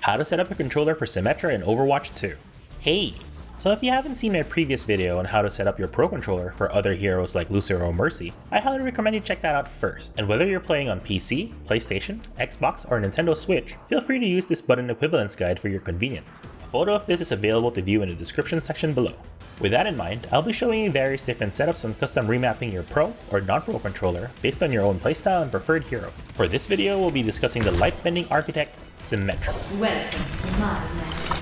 How to set up a controller for Symmetra in Overwatch 2. Hey! So if you haven't seen my previous video on how to set up your Pro Controller for other heroes like Lucio or Mercy, I highly recommend you check that out first. And whether you're playing on PC, PlayStation, Xbox, or Nintendo Switch, feel free to use this button equivalence guide for your convenience. A photo of this is available to view in the description section below. With that in mind, I'll be showing you various different setups on custom remapping your Pro or non-Pro controller based on your own playstyle and preferred hero. For this video, we'll be discussing the light-bending architect, Symmetra. Welcome to my land.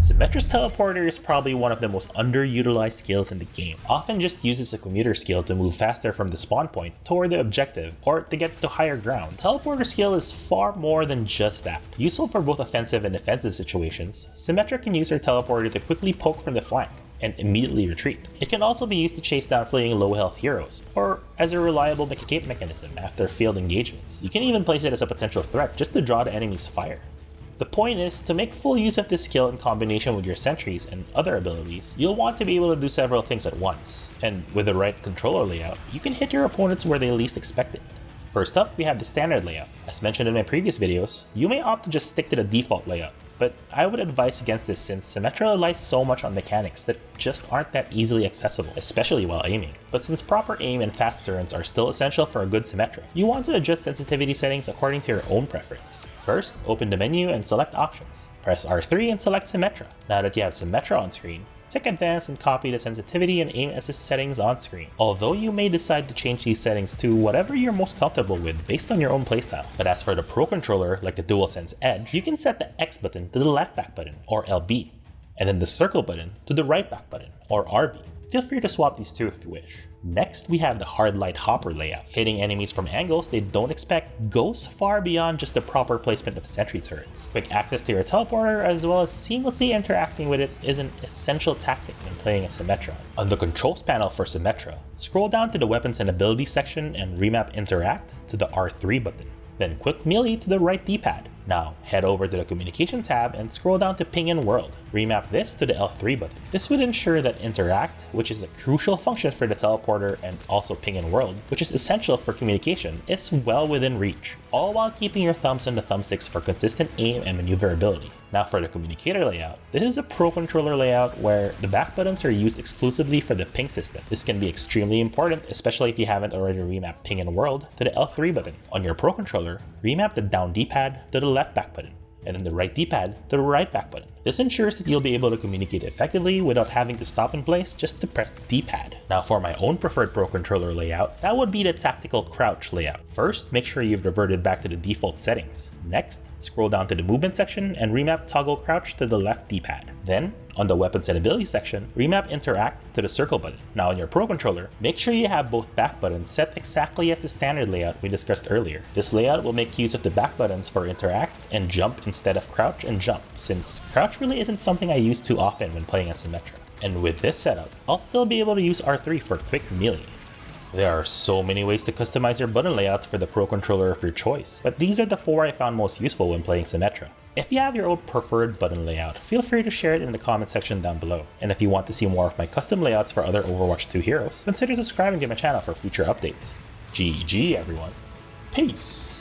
Symmetra's teleporter is probably one of the most underutilized skills in the game. Often just uses a commuter skill to move faster from the spawn point toward the objective or to get to higher ground. Teleporter skill is far more than just that. Useful for both offensive and defensive situations, Symmetra can use her teleporter to quickly poke from the flank and immediately retreat. It can also be used to chase down fleeing low health heroes, or as a reliable escape mechanism after failed engagements. You can even place it as a potential threat just to draw the enemy's fire. The point is, to make full use of this skill in combination with your sentries and other abilities, you'll want to be able to do several things at once, and with the right controller layout, you can hit your opponents where they least expect it. First up, we have the standard layout. As mentioned in my previous videos, you may opt to just stick to the default layout, but I would advise against this since Symmetra relies so much on mechanics that just aren't that easily accessible, especially while aiming. But since proper aim and fast turns are still essential for a good Symmetra, you want to adjust sensitivity settings according to your own preference. First, open the menu and select Options. Press R3 and select Symmetra. Now that you have Symmetra on screen, click Advanced and copy the sensitivity and aim assist settings on screen. Although you may decide to change these settings to whatever you're most comfortable with based on your own playstyle. But as for the Pro Controller, like the DualSense Edge, you can set the X button to the left back button, or LB, and then the circle button to the right back button, or RB. Feel free to swap these two if you wish. Next, we have the hard light hopper layout. Hitting enemies from angles they don't expect goes far beyond just the proper placement of sentry turrets. Quick access to your teleporter as well as seamlessly interacting with it is an essential tactic when playing as Symmetra. On the controls panel for Symmetra, scroll down to the weapons and abilities section and remap interact to the R3 button. Then quick melee to the right D-pad. Now head over to the communication tab and scroll down to ping and world. Remap this to the L3 button. This would ensure that interact, which is a crucial function for the teleporter, and also ping and world, which is essential for communication, is well within reach, all while keeping your thumbs on the thumbsticks for consistent aim and maneuverability. Now for the communicator layout, this is a Pro Controller layout where the back buttons are used exclusively for the ping system. This can be extremely important, especially if you haven't already remapped ping and world to the L3 button. On your Pro Controller, remap the down D-pad to the left back button, and then the right D-pad to the right back button. This ensures that you'll be able to communicate effectively without having to stop in place just to press the D-pad. Now for my own preferred Pro Controller layout, that would be the tactical crouch layout. First, make sure you've reverted back to the default settings. Next, scroll down to the movement section and remap toggle crouch to the left D-pad. Then, on the weapons and abilities section, remap interact to the circle button. Now on your Pro Controller, make sure you have both back buttons set exactly as the standard layout we discussed earlier. This layout will make use of the back buttons for interact and jump instead of crouch and jump, since crouch really isn't something I use too often when playing as Symmetra. And with this setup, I'll still be able to use R3 for quick melee. There are so many ways to customize your button layouts for the Pro Controller of your choice, but these are the 4 I found most useful when playing Symmetra. If you have your own preferred button layout, feel free to share it in the comment section down below. And if you want to see more of my custom layouts for other Overwatch 2 heroes, consider subscribing to my channel for future updates. GG everyone. Peace!